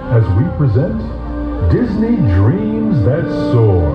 as we present Disney Dreams That Soar.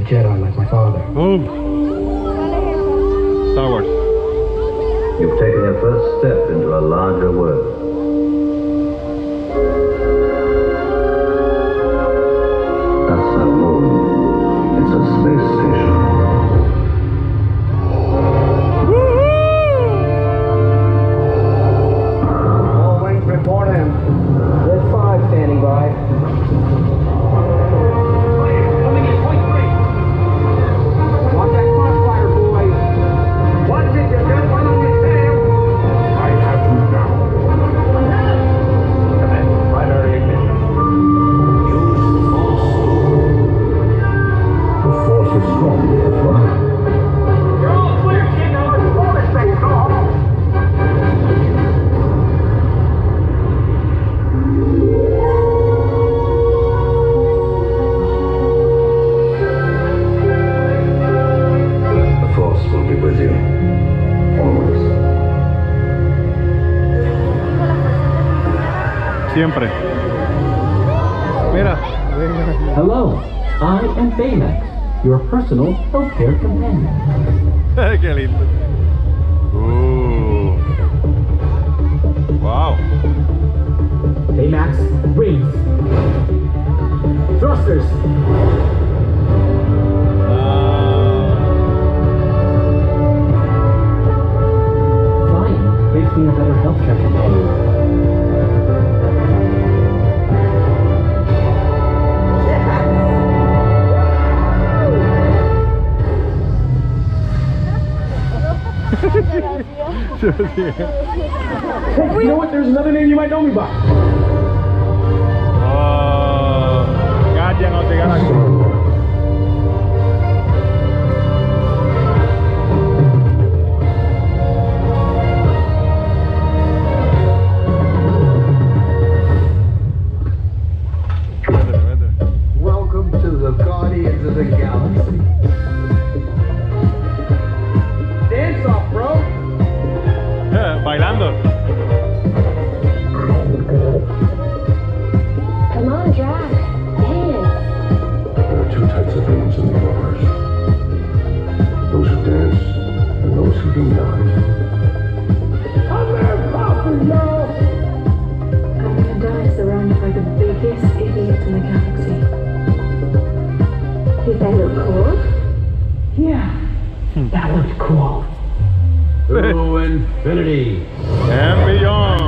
Jedi like my father. Oh. Star Wars. You've taken your first step into a larger world. That's not a moon. It's a space station. All wings report in. There's 5 standing by. Siempre. Mira. Hello, I am Baymax, your personal healthcare companion. Qué lindo. Wow. Baymax, rings. Thrusters. Flying makes me a better healthcare companion. Hey, you know what? There's another name you might know me by. Oh, Guardian of the Galaxy. Welcome to the Guardians of the Galaxy. Dance off, bro. Bailando. Come on, Jack. Dance. There are two types of humans in the universe. Those who dance and those who do not. I'm there, popping, y'all. I'm gonna die surrounded by the biggest idiots in the galaxy. Did that look cool? Yeah, that looked cool. To infinity. And beyond.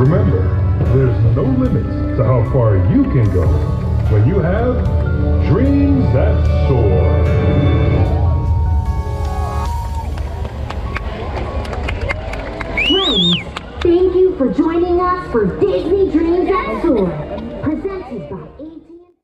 Remember, there's no limits to how far you can go when you have dreams that soar. Friends, thank you for joining us for Disney Dreams that Soar, presented by